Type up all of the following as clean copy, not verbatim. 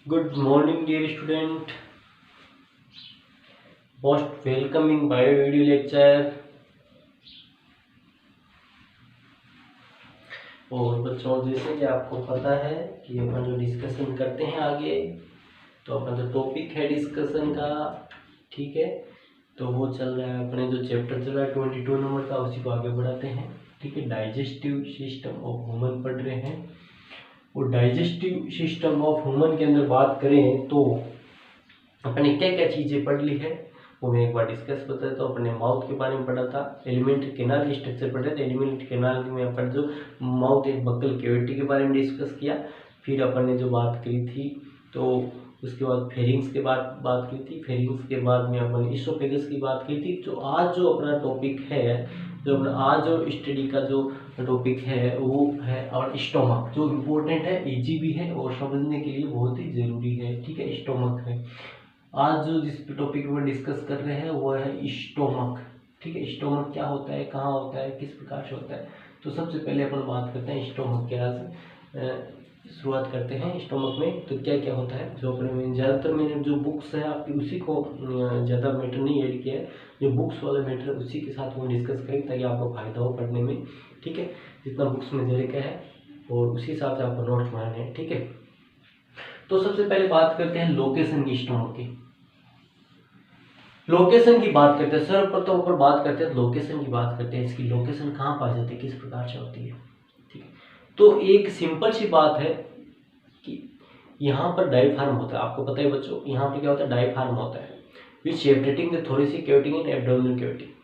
Good morning, dear student. Most welcoming bio video lecture. और बच्चों जैसे कि आपको पता है कि अपन जो डिस्कशन करते हैं आगे, तो अपना जो टॉपिक है डिस्कशन का, ठीक है, तो वो चल रहा है अपने जो चैप्टर चल रहा है 22 नंबर का, उसी को आगे बढ़ाते हैं। ठीक है, डाइजेस्टिव सिस्टम ऑफ ह्यूमन पढ़ रहे हैं। और डाइजेस्टिव सिस्टम ऑफ ह्यूमन के अंदर बात करें तो अपने क्या क्या चीज़ें पढ़ ली है वो मैं एक बार डिस्कस बताया। तो अपने माउथ के बारे में पढ़ा था, एलिमेंट्री कैनाल की स्ट्रक्चर पढ़े थे। एलिमेंट्री कैनाल में अपन जो माउथ एक बक्कल कैविटी के बारे में डिस्कस किया। फिर अपन ने जो बात करी थी तो उसके बाद फेरिंग्स के बाद बात की थी। फेरिंग्स के बाद में अपन इसोफेगस की बात की थी। तो आज जो अपना टॉपिक है, जो अपना आज जो स्टडी का जो टॉपिक है वो है और स्टोमक, जो इम्पोर्टेंट है, इजी भी है और समझने के लिए बहुत ही ज़रूरी है। ठीक है, स्टोमक है आज जो जिस टॉपिक पर डिस्कस कर रहे हैं वो है स्टोमक। ठीक है, स्टोमक क्या होता है, कहाँ होता है, किस प्रकार से होता है। तो सबसे पहले अपन बात करते हैं स्टोमक के आज शुरुआत करते हैं स्टोमक में। तो क्या क्या होता है, जो अपने में ज़्यादातर मैंने जो बुक्स है आपकी उसी को ज़्यादा मैटर नहीं ऐड किया है। जो बुक्स वाले मैटर उसी के साथ वो डिस्कस करें ताकि आपको फायदा हो पढ़ने में। ठीक है, जितना बुक्स में दे रखा है और उसी हिसाब से आपको नोट्स बनाने हैं। ठीक है, तो सबसे पहले बात करते हैं लोकेशन की स्टोमक की। लोकेशन की बात करते हैं, सर्वप्रथम ऊपर बात करते हैं लोकेशन की बात करते हैं। इसकी लोकेशन कहाँ पाई जाती है, किस प्रकार से होती है। ठीक है, तो एक सिंपल सी बात है कि यहाँ पर डायफ्राम होता है। आपको पता है बच्चों, यहाँ पर क्या होता है, डायफ्राम होता है which separating the thoracic cavity and abdominal cavity.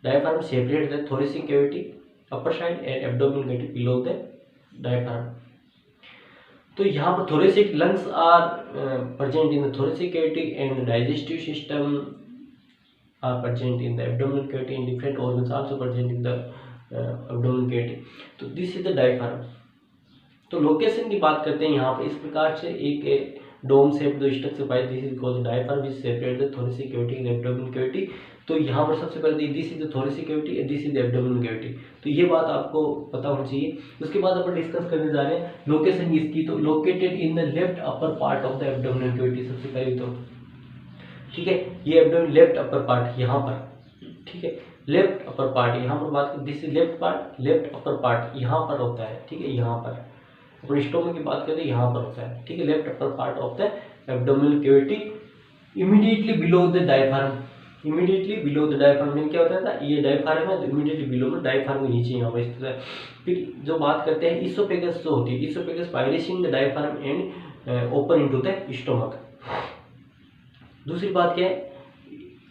Diaphragm separate the thoracic cavity upper side and abdominal cavity below the diaphragm. तो यहाँ पर thoracic lungs are present in the thoracic cavity and the digestive system are present in the abdominal cavity and different organs also present in the abdominal cavity. तो this is the diaphragm। तो location की बात करते हैं यहाँ पर इस प्रकार से एक डोम शेप जो structure pi, this is called diaphragm which separate the thoracic cavity and abdominal cavity. तो यहाँ पर सबसे पहले this is the thoracic cavity and this is the abdominal cavity. तो ये बात आपको पता होनी चाहिए। उसके बाद अपन डिस्कस करने जा रहे हैं लोकेशन इसकी। तो located in the left upper part of the abdominal cavity सबसे पहले तो। ठीक है, ये एब्डोमिनल लेफ्ट अपर पार्ट यहाँ पर। ठीक है, लेफ्ट अपर पार्ट यहाँ पर बात करें, this is left part, left upper part यहाँ पर होता है। ठीक है, यहाँ पर अपन स्टोमक की बात करें तो यहाँ पर होता है। ठीक है, left upper part of the abdominal cavity immediately below the diaphragm. Immediately below the diaphragm में क्या होता है ना, ये डायफ्राम है तो इमीडिएटली बिलो में डायफ्राम के नीचे यहाँ पर स्थित है। फिर जो बात करते हैं इसोफेगस जो होती है, oesophagus piercing the diaphragm and open into the stomach. दूसरी बात क्या है,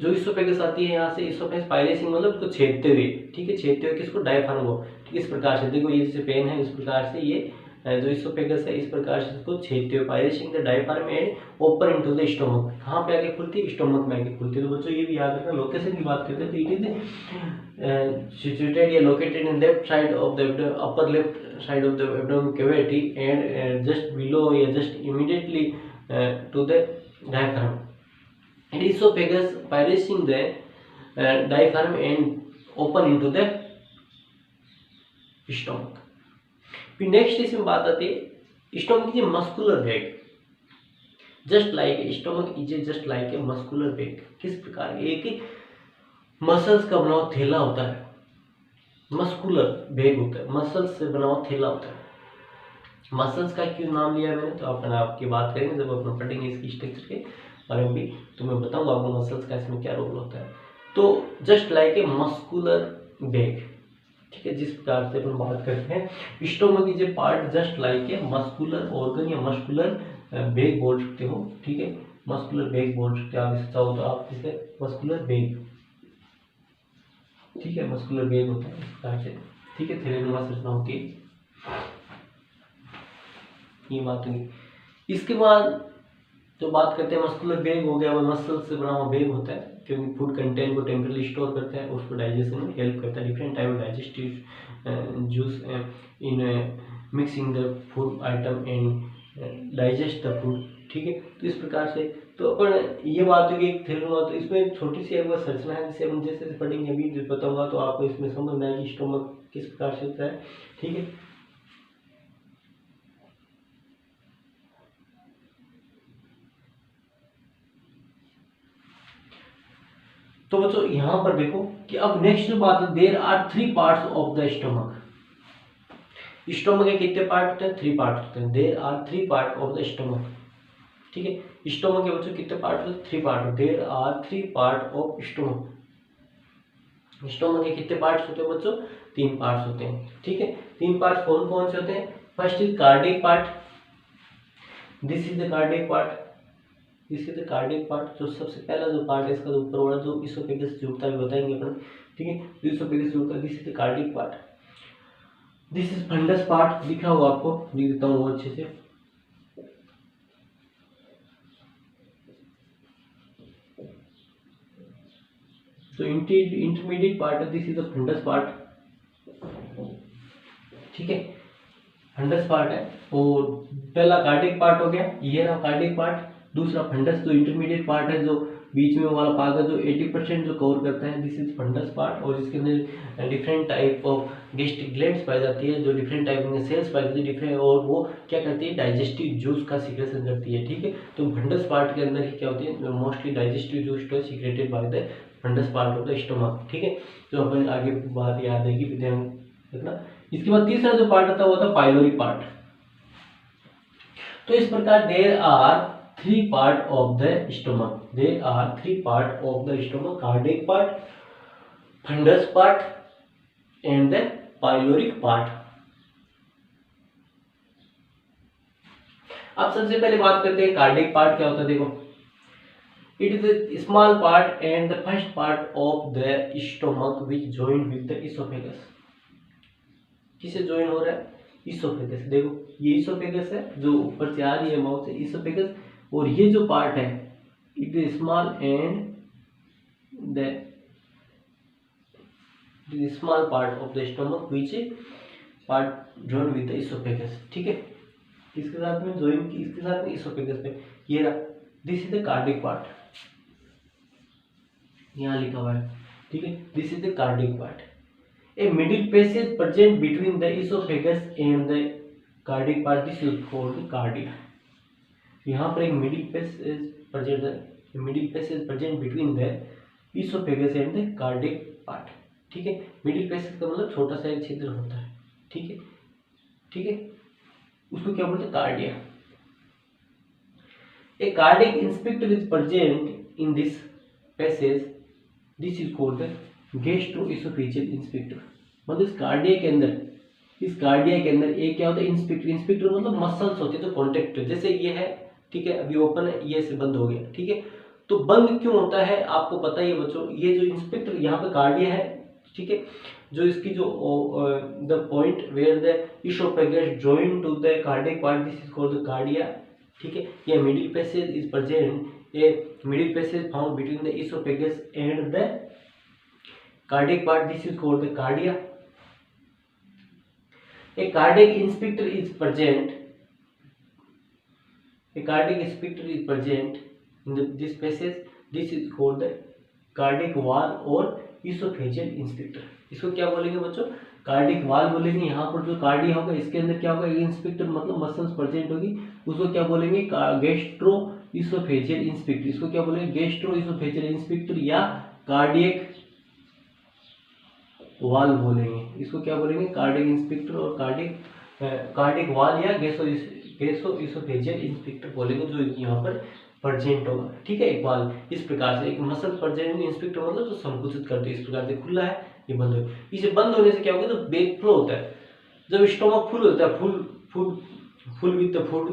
जो इसोफेगस आती है यहाँ से, इसोफेगस पायरेसिंग मतलब उसको छेदते हुए। ठीक है, छेदते हुए किसको, डायफ्राम को। ठीक है, इस प्रकार से देखो ये जैसे पेन है इस प्रकार से ये जो इसोफेगस है इस प्रकार से इसको छेदते हुए piercing the diaphragm and open into the stomach. कहाँ पे आगे खुलती है, स्टोमक में आगे खुलती है। तो बच्चों ये भी याद रखना, लोकेशन की बात करते हैं तो इट इज सिचुएटेड या located in left side of the upper left side of the abdominal cavity and just below या just immediately to the diaphragm. And esophagus piercing the diaphragm and open into the stomach। फिर next इसमें बात आती है stomach is a muscular bag. Just like stomach is just like a muscular bag. किस प्रकार, एक muscles का बना हुआ थैला होता है, मस्कुलर बैग होता है, मसल्स से बना हुआ थैला होता है। मसल्स का क्यों नाम लिया मैंने, तो अपन आपकी बात करेंगे जब अपन पढ़ेंगे इसकी स्ट्रक्चर के बारे में भी, तो मैं बताऊंगा आपको मसल्स का इसमें क्या रोल होता है। तो just like a muscular bag. ठीक है, जिस प्रकार से अपन बात करते हैं stomach is a part just like a muscular organ या मस्कुलर बैग बोल सकते हो। ठीक है, मस्कुलर बैग बोल सकते हो आप, इससे चाहो तो आप इसे मस्कुलर बैग। ठीक है, मस्कुलर बैग होता है इस प्रकार से। ठीक है, थैलेनुमा संरचना होती है, ये बात हुई। इसके बाद जो बात करते हैं मस्कुलर बैग हो गया, वो मसल से बना हुआ बैग होता है क्योंकि फूड कंटेंट को टेम्परली स्टोर करता है, उसको डाइजेशन में हेल्प करता है। Different type of digestive juice in mixing the food item and digest the food. ठीक है, तो इस प्रकार से तो अपन ये बात है कि एक थैलेनुमा, तो इसमें छोटी सी एक संरचना है जिसे हम जैसे पढ़ेंगे अभी बताऊंगा तो आपको इसमें समझ में आएगी स्टोमक किस प्रकार से होता है। ठीक है, तो बच्चों यहाँ पर देखो कि अब नेक्स्ट जो बात है, there are 3 parts of the stomach. Stomach के कितने पार्ट होते हैं? 3 पार्ट होते हैं। There are 3 part of the stomach. ठीक है, स्टमक के बच्चों कितने पार्ट होते हैं? 3 part. There are 3 part of stomach. Stomach के कितने पार्ट्स होते हैं बच्चों? 3 पार्ट्स होते हैं। ठीक है, 3 पार्ट्स कौन कौन से होते हैं? First is cardiac part, this is the cardiac part, this is the cardiac part. जो सबसे पहला जो पार्ट है इसका जो ऊपर वाला जो इसोफेगस जुड़ता है बताएंगे अपन। ठीक है, जो इसोफेगस जुड़ता है, this is the cardiac part. This is fundus part, दिख रहा होगा आपको, लिख देता हूँ वो अच्छे से। तो इंटरमीडिएट पार्ट है, this is the fundus part. ठीक है, फंडस पार्ट है। और पहला कार्डियक पार्ट हो गया, ये रहा कार्डियक पार्ट। दूसरा फंडस जो इंटरमीडिएट पार्ट है, जो बीच में वाला पार्ट है, जो 80% जो कवर करता है, दिस इज फंडस पार्ट। और इसके अंदर different type of gastric glands पाई जाती है, जो डिफरेंट टाइप में सेल्स पाई जाती है डिफरेंट, और वो क्या करती है? डाइजेस्टिव जूस का सीक्रेशन करती है। ठीक है, तो फंडस पार्ट के अंदर ही क्या होती है? मोस्टली डाइजेस्टिव जूस तो secreted by the fundus part of the stomach. ठीक है, तो अपन आगे बात याद आएगी, ध्यान रखना। इसके बाद तीसरा जो पार्ट आता है वो होता है पाइलोरी पार्ट। तो इस प्रकार there are 3 part of the stomach, there are 3 part of the stomach, cardiac part, fundus part and the pyloric part. अब सबसे पहले बात करते हैं कार्डियक पार्ट क्या होता है। देखो, it is a small part and the first part of the stomach which joined with the esophagus। किसे ज्वाइन हो रहा है? इसोफेगस। देखो ये इसोफेगस है, जो ऊपर से आ रही है माउथ से, इसोफेगस। और ये जो पार्ट है, it is small and the small part of the stomach which part join with the oesophagus. ठीक है, इसके साथ में ज्वाइन की, इसके साथ में इसोफेगस पे ये रहा, this is the cardiac part, यहाँ लिखा हुआ है। ठीक है, this is the cardiac part. A middle passage present between the esophagus and the cardiac part, this is called cardia। यहाँ पर एक middle passage present है, middle passage present between the esophagus and the cardiac part। ठीक है, middle passage का मतलब छोटा सा एक छिद्र होता है। ठीक है, ठीक है, उसको क्या बोलते हैं? Cardia. A cardiac inspector is present in this passage, this is called the gastro-oesophageal inspector. मतलब इस कार्डिया के अंदर, इस कार्डिया के अंदर एक क्या होता है? इंस्पेक्टर। इंस्पेक्टर मतलब मसल्स होते हैं जो कॉन्टेक्ट, जैसे ये है, ठीक है, अभी ओपन है, ये से बंद हो गया। ठीक है, तो बंद क्यों होता है आपको पता ही है बच्चों। ये जो इंस्पेक्टर यहाँ पे कार्डिया है, ठीक है, जो इसकी जो the point where the oesophagus join to the cardiac part, this is called the cardia. ठीक है, ये middle passage is present, a middle passage found between the oesophagus and the cardiac part, this is called the cardia। A cardiac inspector is present, a cardiac inspector is present in this passage, this is called the cardiac wall और esophageal inspector। इसको क्या बोलेंगे बच्चों? Cardiac वाल बोलेंगे। यहाँ पर जो कार्डिया होगा इसके अंदर क्या होगा? इंस्पेक्टर मतलब मसल्स प्रेजेंट होगी, उसको क्या बोलेंगे? Gastro oesophageal inspector. इसको क्या बोलेंगे? गैस्ट्रो इसोफेजियल इंस्पेक्टर या कार्डियक वाल बोलेंगे। इसको क्या बोलेंगे? कार्डियक इंस्पेक्टर और कार्डियक वाल या गैसो इसोफेजियल इंस्पेक्टर बोलेंगे, जो यहाँ पर प्रेजेंट होगा। ठीक है, एक वाल इस प्रकार से, एक मसल प्रेजेंट इंस्पेक्टर मतलब जो संकुचित करते हैं, इस प्रकार से खुला है, ये बंद हो। इसे बंद होने से क्या होगा? तो बैक फ्लो होता है। जब स्टोमक फुल होता है, फुल विद द फूड,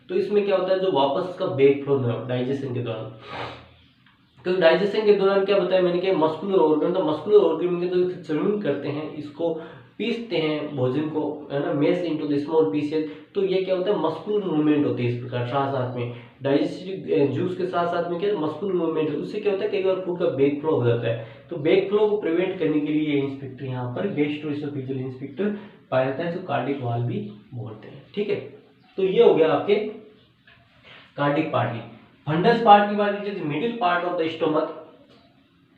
तो इसमें क्या होता है? जो वापस का बैक फ्लो डाइजेशन के दौरान, तो डाइजेशन के दौरान क्या बताया मैंने कि मस्कुलर ऑर्गन, तो मस्कुलर ऑर्गन में जो चर्विंग करते हैं, इसको पीसते हैं भोजन को, है ना, mess into the small pieces, तो ये क्या होता है? मस्कुलर मूवमेंट होती है इस प्रकार साथ साथ में, डाइजेस्टिव जूस के साथ साथ में क्या मस्कुलर मूवमेंट है। उससे क्या होता है? कई बार फूड का बैक फ्लो हो जाता है, तो बैक फ्लो को प्रिवेंट करने के लिए ये इंस्पेक्टर यहाँ पर गैस्ट्रोएसोफेजियल इंस्पेक्टर पाया जाता है, जो कार्डियक वाल भी बोलते हैं। ठीक है, तो ये हो गया आपके कार्डियक पार्ट की। फंडस पार्ट की बात कीजिए, middle part of the stomach,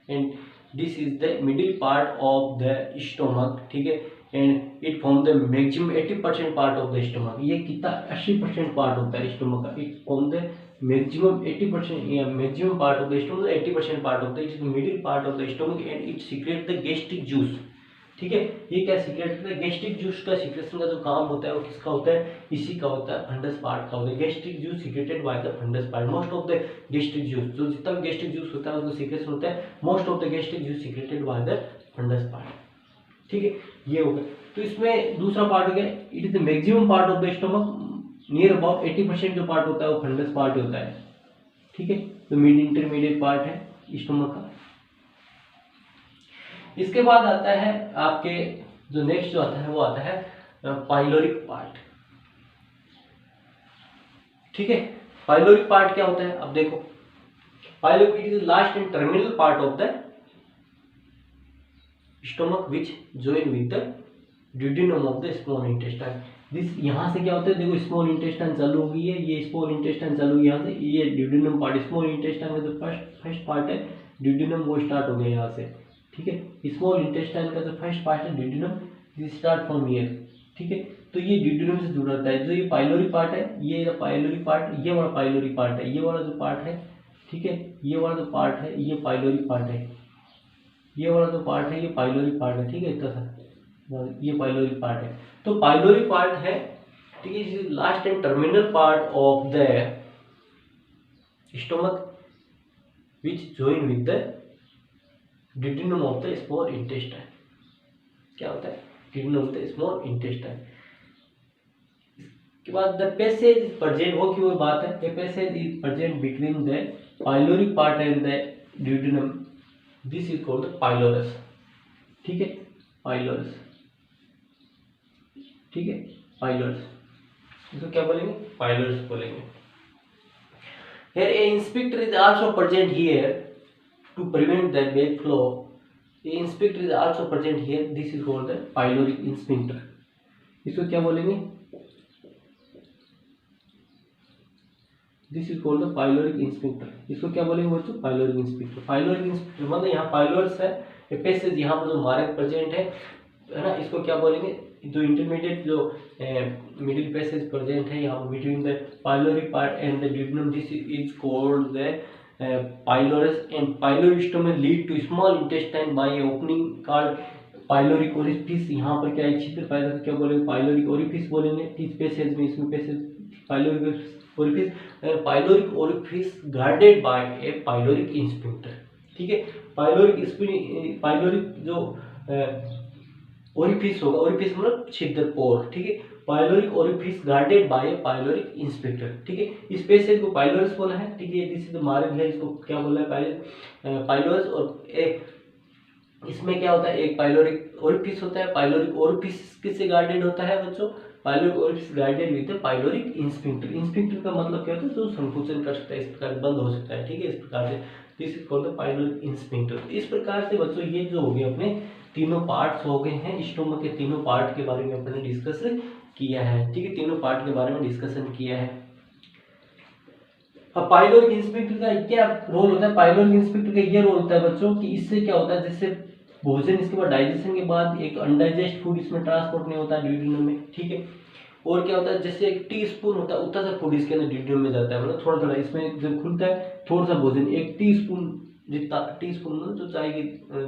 and this is the middle part of the stomach. ठीक है, and it form the maximum 80% part of the stomach. ये कितना? 80% पार्ट होता है स्टोमक का। It form the maximum 80%, yeah, maximum part of the stomach, 80% part of the, it is the middle part of the stomach and it secretes the gastric juice. ठीक है, ये क्या secret करता है? गैस्ट्रिक जूस का secretion का जो काम होता है वो किसका होता है? इसी का होता है, फंडस पार्ट का होता है। Gastric juice secreted by the fundus part. Most of the gastric juice, जो जितना भी गैस्ट्रिक जूस होता है उसका सीक्रेशन होता है, most of the gastric juice secreted by the fundus part. ठीक है, ये हो गया। तो इसमें दूसरा पार्ट हो गया, it is the maximum part of the stomach, near about 80% जो पार्ट होता है वो फंडस पार्ट होता है। ठीक है, तो मिड इंटरमीडिएट पार्ट है स्टमक का। इसके बाद आता है आपके जो नेक्स्ट जो आता है वो आता है पाइलोरिक पार्ट। ठीक है, पाइलोरिक पार्ट क्या होता है? अब देखो, pyloric is last and terminal part of the stomach which join with the duodenum of the small intestine. This यहाँ से क्या होता है? देखो, स्मॉल इंटेस्टाइन चालू हो गई है, ये स्मॉल इंटेस्टाइन चालू हुई यहाँ से, ये ड्यूडेनम पार्ट, स्मॉल इंटेस्टाइन का जो फर्स्ट पार्ट है ड्यूडेनम, वो स्टार्ट हो गया यहाँ से। ठीक है, स्मॉल इंटेस्टाइन का जो फर्स्ट पार्ट है duodenum, this start from here. ठीक है, तो ये ड्यूडेनम से जुड़ा रहता है। जो ये पाइलोरी पार्ट है, ये पाइलोरी पार्ट, ये वाला पाइलोरी पार्ट है, ये वाला जो पार्ट है, ठीक है, ये वाला जो पार्ट है ये पाइलोरी पार्ट है, ये वाला जो पार्ट है ये पाइलोरी पार्ट है। ठीक है, इतना सा ये पाइलोरी पार्ट है। तो पाइलोरी पार्ट है, ठीक है, last and terminal part of the stomach which join with the duodenum of the small intestine. क्या होता है? Duodenum of the small intestine. इसके बाद द पैसेज प्रेजेंट, वो की वो बात है, the passage is present between the pyloric part and the duodenum, this is called the pylorus. ठीक है, पाइलोरस। ठीक है, पाइलोरस, इसको क्या बोलेंगे? पाइलोरस बोलेंगे। Here a inspector is also present here to prevent the backflow. A inspector is also present here. This is called the pyloric inspector. इसको क्या बोलेंगे? This is called the pyloric inspector. इसको क्या बोलेंगे बच्चों? Pyloric inspector. पाइलोरिक इंस्पेक्टर मतलब यहाँ pylorus है, ये पैसेज यहाँ पर जो मार्क प्रेजेंट है ना, इसको क्या बोलेंगे? जो इंटरमीडिएट जो मिडिल पैसेज प्रेजेंट है यहाँ between the pyloric part and the duodenum, this is called the pylorus. And pyloric stomach lead to small intestine by opening called pyloric orifice. यहाँ पर क्या एक छिद्र पैदा, क्या बोलेंगे? पाइलोरिक ओरिफिस बोलेंगे। इस पैसेज में, इसमें passage pyloric orifice, pyloric orifice guarded by A pyloric inspector. ठीक है, पाइलोरिक जो ओरिफिस होगा, ओरिफिस मतलब छिद्र, पोर। ठीक है, pyloric orifice guarded by pyloric inspector. ठीक है, इस पैसेज को पाइलोरस बोला है। ठीक है, दिस इज द मार्ग है, इसको क्या बोला है? पाइलोरस। और एक इसमें क्या होता है? एक पाइलोरिक ओरिफिस होता है। पाइलोरिक ओरिफिस किससे गार्डेड होता है बच्चों? Pyloric orifice guarded with pyloric inspector. Inspector का मतलब क्या होता है? जो संकुचन कर सकता है, इस प्रकार बंद हो सकता है। ठीक है, इस प्रकार से this is called the pyloric inspector. इस प्रकार से बच्चों ये जो हो गए अपने तीनों पार्ट्स हो गए हैं, स्टोमक के तीनों पार्ट के बारे में अपने डिस्कस किया है। ठीक है, तीनों पार्ट के बारे में डिस्कशन किया है। अब पाइलोरिक इंस्पेक्टर का क्या रोल होता है? पाइलोरिक इंस्पेक्टर का ये रोल होता है बच्चों कि इससे क्या होता है, जैसे भोजन इसके बाद डाइजेशन के बाद एक अनडाइजेस्ट फूड इसमें ट्रांसपोर्ट नहीं होता ड्यूडेनम में। ठीक है, और क्या होता है, जैसे एक टीस्पून होता है उतना सा फूड इसके अंदर ड्यूडेनम में जाता है, मतलब थोड़ा थोड़ा इसमें जब खुलता है थोड़ा सा भोजन, एक टीस्पून जितना, टीस्पून मतलब जो चाय की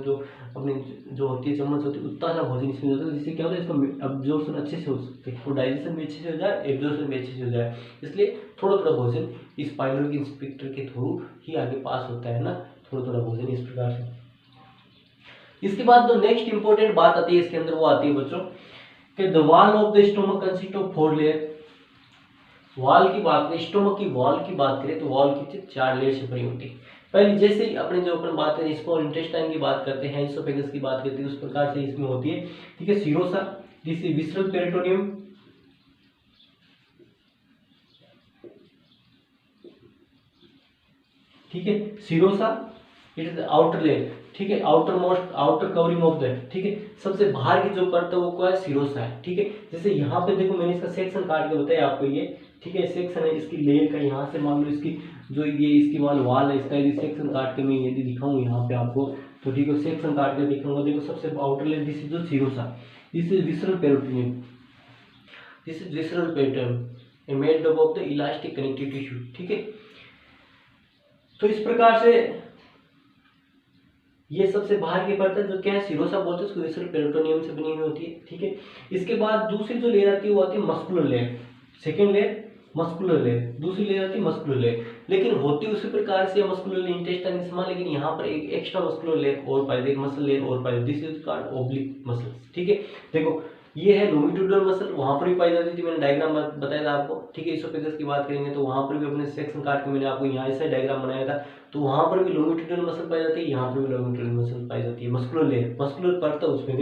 जो अपनी जो होती है चम्मच होती है उतना सा भोजन इसमें जाता है, जिससे क्या होता है इसका अब्जॉर्प्शन अच्छे से हो सकते हैं, और डाइजेशन भी अच्छे से हो जाए, एब्जॉर्प्शन भी अच्छे से हो जाए। इसलिए थोड़ा थोड़ा भोजन इस पाइलोरिक इंस्पेक्टर के थ्रू ही आगे पास होता है ना, थोड़ा थोड़ा भोजन इस प्रकार से। इसके बाद जो नेक्स्ट इंपॉर्टेंट बात आती है इसके अंदर, वो आती है बच्चों कि the wall of the stomach consist of 4 layer. Wall की बात करें, स्टोमक की वॉल की बात करें तो वॉल की 4 लेयर से बनी होती है। पहले जैसे ही अपने जो अपन बात करें स्मॉल इंटेस्टाइन की बात करते हैं, इसोफेगस की बात करते हैं, उस प्रकार से इसमें होती है। ठीक है, serosa, this is visceral peritoneum. ठीक है, serosa it is outer layer. ठीक है, outer most, outer covering of the, ठीक है, सबसे बाहर की जो परत है वो क्या है? सीरोसा है। ठीक है, जैसे यहाँ पे देखो मैंने इसका सेक्शन काट के बताया आपको ये। ठीक है, सेक्शन है इसकी लेयर का, यहाँ से मान लो इसकी जो ये इसकी वाल है, इसका यदि सेक्शन काट के मैं यदि दिखाऊं यहाँ पे आपको, तो ठीक है सेक्शन काट के दिखाऊंगा। देखो सबसे आउटर लेयर, दिस इज जो serosa, this is visceral peritoneum, this is visceral peritoneum and made up of the elastic connective tissue. ठीक है, तो इस प्रकार से ये सबसे बाहर की परत है जो क्या है सिरोसा बोलते हैं, उसको विसरल पेरिटोनियम से बनी हुई होती है। ठीक है, इसके बाद दूसरी जो लेयर आती है वो आती है muscular layer. Second layer muscular layer, दूसरी लेयर आती है मस्कुलर लेयर, लेकिन होती उसी प्रकार से मस्कुलर इंटेस्टाइन स्मॉल, लेकिन यहाँ पर एक एक्स्ट्रा मस्कुलर लेयर और पाई जाती है, मसल लेयर और पाई जाती है, this is called oblique muscles. ठीक है, देखो ये है लॉन्गिट्यूडिनल मसल, वहां पर भी पाई जाती थी, मैंने डायग्राम बताया था आपको। ठीक है, इसोफेगस की बात करेंगे तो वहां पर भी अपने सेक्शन काट के मैंने आपको यहाँ ऐसा डायग्राम बनाया था, तो वहां पर भी लॉन्गिट्यूडिनल मसल पाई जाती है, यहाँ पर भी लॉन्गिट्यूडिनल मसल पाई जाती है। मस्कुलर लेयर, मस्कुलर परत उसमें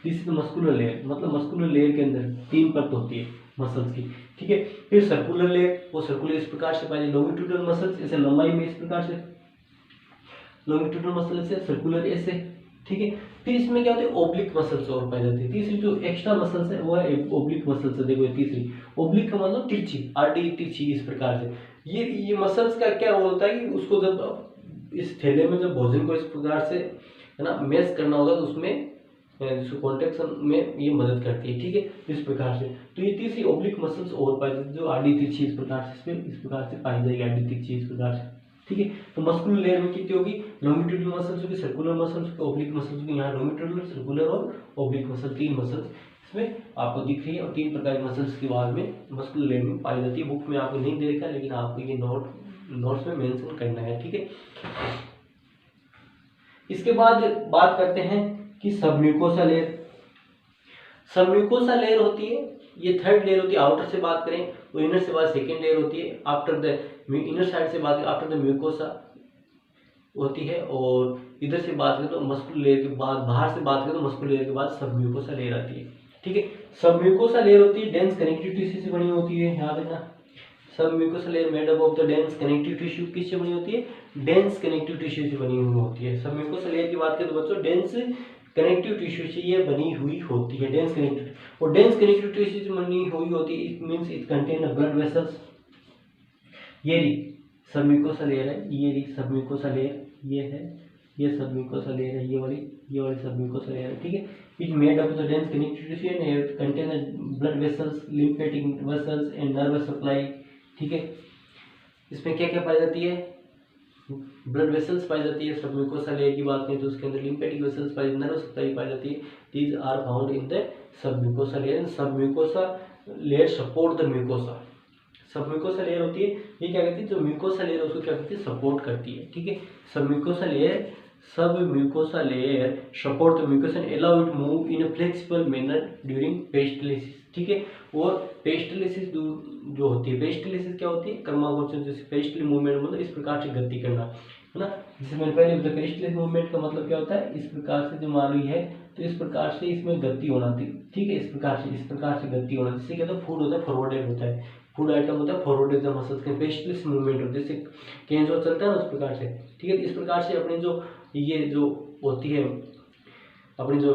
दिस इज मस्कुलर लेयर, मतलब मस्कुलर लेयर के अंदर 3 परत होती है मसल्स की। ठीक है, फिर सर्कुलर लेयर, वो सर्कुलर इस प्रकार से पाई जाती है, लॉन्गिट्यूडिनल मसल्स ऐसे लंबाई में इस प्रकार से, लॉन्गिट्यूडिनल मसल से, सर्कुलर ऐसे। ठीक है, फिर इसमें क्या होता है ओब्लिक मसल्स और पाई जाती है। तीसरी जो एक्स्ट्रा मसल्स है वो है ओब्लिक मसल्स है। देखो ये तीसरी ओब्लिक का मतलब तिरछी, आड़ी तिरछी इस प्रकार से। ये मसल्स का क्या होता है कि उसको जब इस थैले में जब भोजन को इस प्रकार से है ना मैश करना होगा तो उसमें जिसको कॉन्ट्रैक्शन में ये मदद करती है। ठीक है, इस प्रकार से तो ये तीसरी ओब्लिक मसल्स और पाई जाती है जो आड़ी तिरछी इस प्रकार से, इसमें इस प्रकार से पाई जाएगी आड़ी तिरछी इस प्रकार से। ठीक है, तो मस्कुलर लेयर में कितनी होगी लॉन्गिट्यूडिनल मसल्स होगी, सर्कुलर मसल्स होगी, ओब्लिक मसल्स होगी। यहाँ लॉन्गिट्यूडिनल, सर्कुलर और ओब्लिक मसल 3 मसल्स इसमें आपको दिख रही है, और 3 प्रकार की मसल्स के बाद में मस्कुलर लेयर में पाई जाती है। बुक में आपको नहीं दे रखा, लेकिन आपको ये नोट्स में मेंशन करना है। ठीक है, इसके बाद बात करते हैं कि सबम्यूकोसा लेयर। सबम्यूकोसा लेयर होती है, ये थर्ड लेयर होती है। आउटर से बात करें तो इनर से बाद सेकेंड लेयर होती है, आफ्टर द इनर साइड से बात करें आफ्टर द म्यूकोसा होती है, और इधर से बात करें तो मस्कुलर लेयर के बाद, बाहर से बात करें तो मस्कुलर लेयर के बाद सबम्यूकोसा लेयर आती है। ठीक है, सबम्यूकोसा लेयर होती है डेंस कनेक्टिव टिश्यू से बनी होती है, याद रखना। Submucosa layer made up of the dense connective tissue, किससे बनी होती है डेंस कनेक्टिव टिश्यू से बनी हुई होती है। सबम्यूकोसा लेयर की बात करें तो बच्चों डेंस कनेक्टिव टिश्यू से ये बनी हुई होती है, डेंस कनेक्टिव, और डेंस कनेक्टिव टिश्यू से बनी हुई होती है, it means it contain blood vessels. ये सबम्यूकोसा लेयर है, ये सबम्यूकोसा लेयर, ये है, ये सबम्यूकोसा लेयर है, ये वाली सबम्यूकोसा लेयर है। ठीक है, it made up the dense connective tissue and contain blood vessels, lymphatic vessels and nervous supply. ठीक है, इसमें क्या क्या पाई जाती है ब्लड वेसल्स पाई जाती है। सबम्यूकोसा लेयर की बात करें तो उसके अंदर लिम्फेटिक वेसल्स पाई, नर्वस सप्लाई पाई जाती है। These are found in the submucosa layer. Submucosa layer support the mucosa. Submucosa layer होती है, ये क्या कहती है जो म्यूकोसा लेयर उसको क्या करती है सपोर्ट करती है। ठीक है, submucosa layer support the mucosa and allow it move in a flexible manner during peristalsis. ठीक है, और पेरिस्टाल्सिस जो होती है, पेरिस्टाल्सिस क्या होती है कर्मागोचर, जैसे पेरिस्टल मूवमेंट मतलब इस प्रकार से गति करना, है ना। जैसे मैंने पहले बताया पेरिस्टल मूवमेंट का मतलब क्या होता है, इस प्रकार से जो मान ली है तो इस प्रकार से इसमें गति होना थी। ठीक है, इस प्रकार से गति होना, जिससे क्या होता है फूड होता है फॉरवर्डेड होता है, फूड आइटम होता है फॉरवर्डेड द मसल्स के पेरिस्टल मूवमेंट होता है, जैसे केंज जो चलता है ना उस प्रकार से। ठीक है, इस प्रकार से अपनी जो ये जो होती है अपनी जो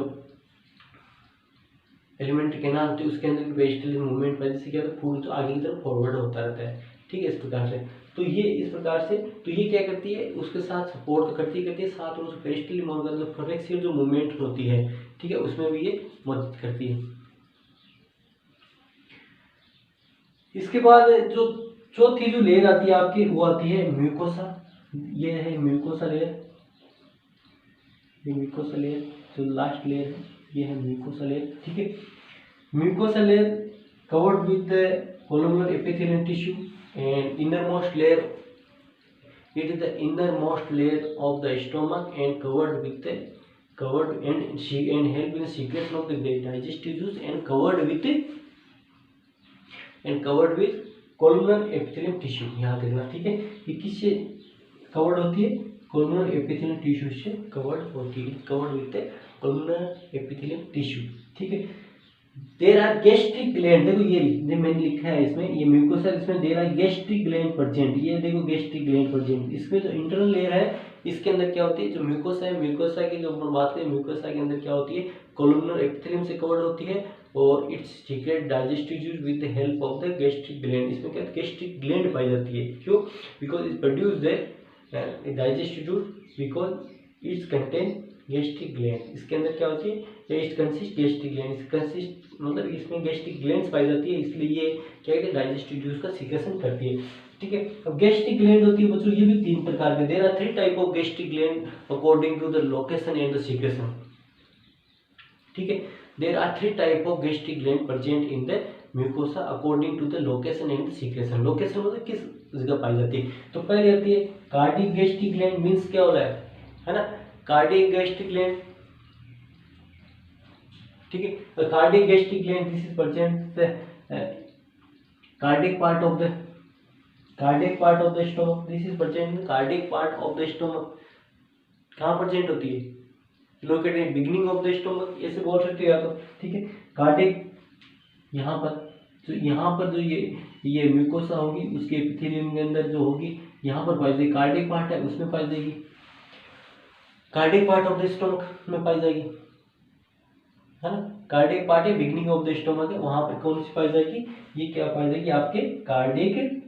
एलिमेंट्री कैनाल होती है उसके अंदर की पेरिस्टल मूवमेंट वजह से क्या होता है फूड आगे की तरफ फॉरवर्ड होता रहता है। ठीक है, इस प्रकार से तो ये इस प्रकार से तो ये क्या करती है उसके साथ सपोर्ट तो करती है साथ और उस पेरिस्टल मॉर्गन जो फ्लेक्सियल जो मूवमेंट होती है, ठीक है, उसमें भी ये मदद करती है। इसके बाद जो चौथी जो लेयर आती है आपकी वो आती है म्यूकोसा। ये है म्यूकोसा लेयर, ये म्यूकोसा लेयर जो लास्ट लेयर है ये है म्यूकोसा लेयर। ठीक है, mucosa layer covered with the columnar epithelial tissue and innermost layer, it is the innermost layer of the stomach and covered and help in secretion of the digestive juice and covered with columnar epithelium tissue। यहाँ देखना, ठीक है, ये किससे covered होती है columnar epithelium tissue से covered होती है, covered with columnar epithelium tissue. ठीक है, देयर आर गैस्ट्रिक ग्लैंड, देखो ये मैंने लिखा है इसमें ये म्यूकोसा, इसमें there are gastric gland present, ये देखो गैस्ट्रिक ग्लैंड प्रेजेंट। इसमें जो इंटरनल लेयर है इसके अंदर क्या होती है जो म्यूकोसा है, म्यूकोसा की जो बात करें म्यूकोसा के अंदर क्या होती है कोलुमनर एपिथेलियम से कवर्ड होती है और it's secret digestive juice with the help of the gastric gland. इसमें क्या गैस्ट्रिक ग्लैंड पाई जाती है, क्यों, because it produce the digestive juice because it's contain gastric gland, इसके अंदर क्या होती है, it consist gastric gland, consist मतलब इसमें गैस्ट्रिक ग्लैंड्स पाई जाती है, इसलिए ये क्या कहते हैं डाइजेस्टिव जूस का सीक्रेशन करती है। ठीक है, अब गैस्ट्रिक ग्लैंड होती है बच्चों, ये भी 3 प्रकार के, there are 3 type of gastric gland according to the location and the secretion. ठीक है, there are 3 type of gastric gland present in the mucosa according to the location and the secretion. Location मतलब किस जगह पाई जाती है, तो पहले आती है कार्डिक गैस्ट्रिक ग्लैंड, मींस क्या हो रहा है ना, कार्डिक गैस्ट्रिक ग्लैंड। ठीक है, cardiac gastric gland this is present cardiac part of the stomach, this is present in cardiac part of the stomach. कहाँ प्रेजेंट होती है, located in beginning of the stomach, ऐसे बोल सकते हो या तो। ठीक है, कार्डिक यहाँ पर, तो यहाँ पर जो ये म्यूकोसा होगी उसके एपिथेलियम के अंदर जो होगी यहाँ पर पाई जाएगी, कार्डिक पार्ट है उसमें पाई जाएगी, cardiac part of the stomach में पाई जाएगी, है ना। कार्डिक पार्ट है, बिगिनिंग ऑफ द स्टोमक है, वहां पर कौन सी पाई जाएगी, ये क्या पाई जाएगी आपके कार्डिक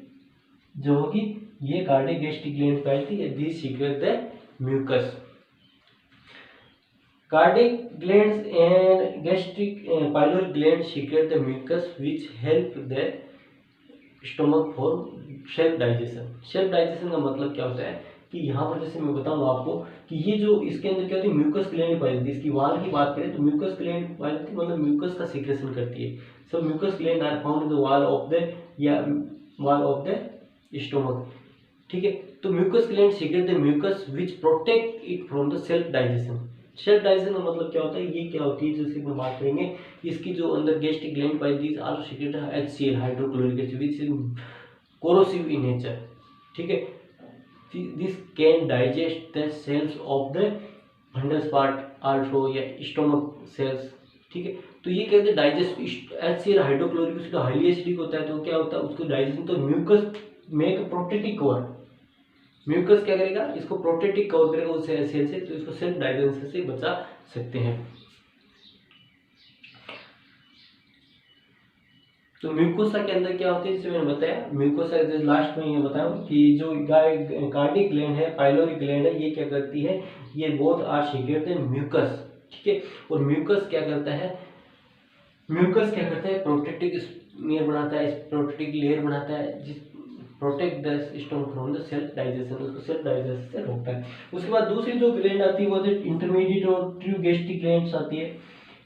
जो होगी, ये कार्डिक गैस्ट्रिक ग्लैंड पाई जाती है, this secrete the mucus. Cardiac glands and gastric pyloric glands secrete the mucus which help the stomach for self digestion। self digestion का मतलब क्या होता है कि यहाँ पर जैसे मैं बताऊँ आपको कि ये जो इसके अंदर क्या होती है, म्यूकस ग्लैंड पाई जाती है। इसकी वाल की बात करें तो म्यूकस ग्लैंड पाई जाती है, मतलब म्यूकस का सीक्रेशन करती है। So mucus gland are found in the wall of the या वॉल ऑफ द स्टोमक। ठीक है, तो mucus gland secrete the mucus which protect it from the self digestion. Self digestion का मतलब क्या होता है, ये क्या होती है जैसे हम बात करेंगे, इसकी जो अंदर गैस्ट्रिक ग्लैंड पाई these also secrete HCl hydrochloric acid which is corrosive in nature. ठीक है, this can digest the cells of the fundus part also या स्टोमक सेल्स। ठीक है, तो ये कहते हैं digest HCl hydrochloric acid highly acidic होता है, तो क्या होता है उसको डाइजेशन, तो mucus make protective cover, mucus क्या करेगा, इसको प्रोटेक्टिव कवर करेगा उस सेल से, तो इसको सेल्फ डाइजेशन से बचा सकते हैं। तो म्यूकोसा के अंदर क्या होती है, जैसे मैंने बताया म्यूकोसा लास्ट में ये बताया कि जो कार्डिक ग्लैंड है, पाइलोरिक ग्लैंड है, ये क्या करती है, ये बोथ आर सीक्रेट है म्यूकस। ठीक है, और म्यूकस क्या करता है, म्यूकस क्या करता है, प्रोटेक्टिव लेयर बनाता है, प्रोटेक्टिव लेयर बनाता है जिस protect the stomach from the self digestion, उसको सेल्फ डाइजेशन से रोकता है। उसके बाद दूसरी जो ग्लैंड आती है वो इंटरमीडिएट और ट्रू गैस्ट्रिक ग्लैंड्स आती है,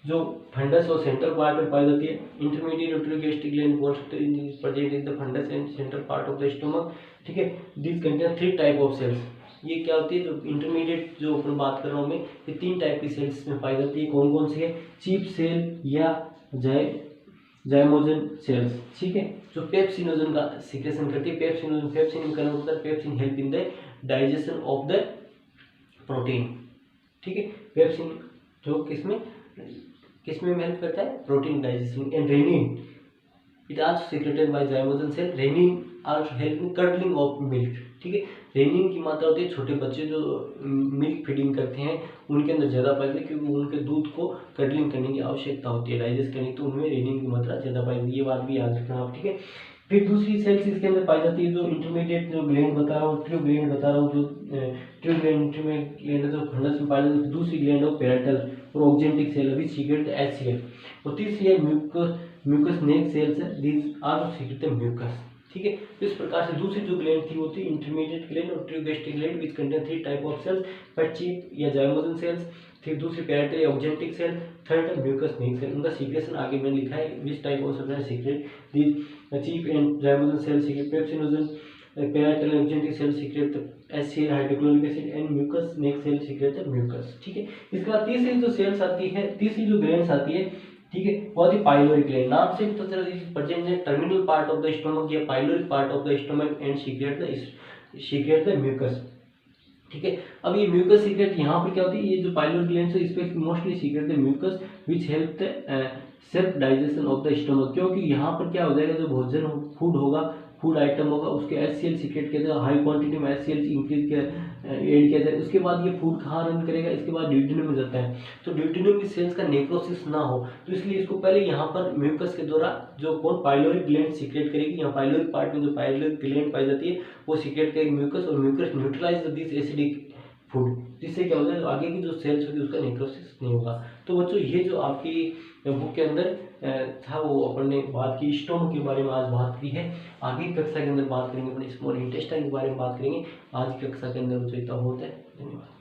जो फंडस और सेंट्रल पार्ट में पाई जाती है। इंटरमीडिएट और ट्रू गैस्ट्रिक ग्लैंड बोल सकते हैं present in the fundus and central part of the stomach. ठीक है, this contain 3 type of cells. ये क्या होती है, जो इंटरमीडिएट जो अपन बात कर रहा हूँ मैं, ये 3 टाइप की सेल्स में पाई जाती है। कौन कौन सी है, चीफ सेल या जाइमोजन सेल्स। ठीक है, जो पेप्सिनोजन का सीक्रेशन करती है, पेप्सिन का मतलब pepsin help in the digestion of the protein. ठीक है, पेप्सिन जो किसमें हेल्प करता है, protein digestion. And renin it also secreted by zymogen cell, renin also help in curdling of milk. ठीक है, रेनिन की मात्रा होती है, छोटे बच्चे जो मिल्क फीडिंग करते हैं उनके अंदर ज़्यादा पाई जाती है, क्योंकि उनके दूध को कर्डलिंग करने की आवश्यकता होती है, डाइजेस्ट करने की, तो उनमें रेनिन की मात्रा ज़्यादा पाई जाती है, ये बात भी याद रखना आप। ठीक है, फिर दूसरी सेल्स इसके अंदर पाई जाती है, जो इंटरमीडिएट जो ग्लैंड बता रहा हूँ, ट्रू ग्लैंड बता रहा हूँ, जो ट्रू ग्लैंड जो फंडस में पाई जाती है। दूसरी ग्लैंड हो पेराइटल और ऑक्जेंटिक सेल, अभी सीक्रेट HCl। और तीसरी है म्यूकस नेक सेल्स है, दीज आर सीक्रेट म्यूकस। ठीक है, तो इस प्रकार से दूसरी जो ग्लैंड थी वो थी इंटरमीडिएट ग्लैंड और true gastric gland which contain 3 type of cells, first chief या जाइमोजन सेल्स, फिर दूसरी पेराइटल या ऑक्जेंटिक सेल, थर्ड है म्यूकस नेक सेल। उनका सीक्रेशन आगे मैंने लिखा है, which type of cell secrete these chief and zymogen cell secrete pepsinogen, parietal and oxyntic cell secrete HCl hydrochloric acid and mucus neck cell secrete mucus. ठीक है, इसके बाद तीसरी जो सेल्स आती है, तीसरी जो ग्लैंड्स आती है, ठीक है, बहुत ही पाइलोरिक ग्लैंड, नाम से पता चला प्रेजेंट है terminal part of the stomach या pyloric part of the stomach and secrete the mucus. ठीक है, अब ये म्यूकस सीक्रेट यहाँ पर क्या होती है, ये जो पाइलोरिक ग्लैंड है इस पे mostly secrete the mucus which help the self digestion of the stomach, क्योंकि यहाँ पर क्या हो जाएगा, जो भोजन फूड होगा, फूड आइटम होगा, उसके HCl सीक्रेट किया जाएगा, हाई क्वांटिटी में HCl इंक्रीज ऐड किया जाए, उसके बाद ये फूड कहाँ रन करेगा, इसके बाद ड्यूटेनम में जाता है, तो ड्यूटेनम की सेल्स का नेक्रोसिस ना हो, तो इसलिए इसको पहले यहाँ पर म्यूकस के द्वारा जो कौन पाइलोरिक ग्लैंड सीक्रेट करेगी, यहाँ पाइलोरिक पार्ट में जो पाइलोरिक ग्लैंड पाई जाती है वो सीक्रेट करेगी म्यूकस, और mucus neutralise this acidic food, जिससे क्या होता है आगे की जो सेल्स होगी उसका नेक्रोसिस नहीं होगा। तो बच्चों ये जो आपकी बुक के अंदर था वो अपन ने बात की स्टोमक के बारे में आज बात की है। आगे कक्षा के अंदर बात करेंगे अपन स्मॉल इंटेस्टाइन के बारे में बात करेंगे। आज की कक्षा के अंदर जो इतना होता है। धन्यवाद।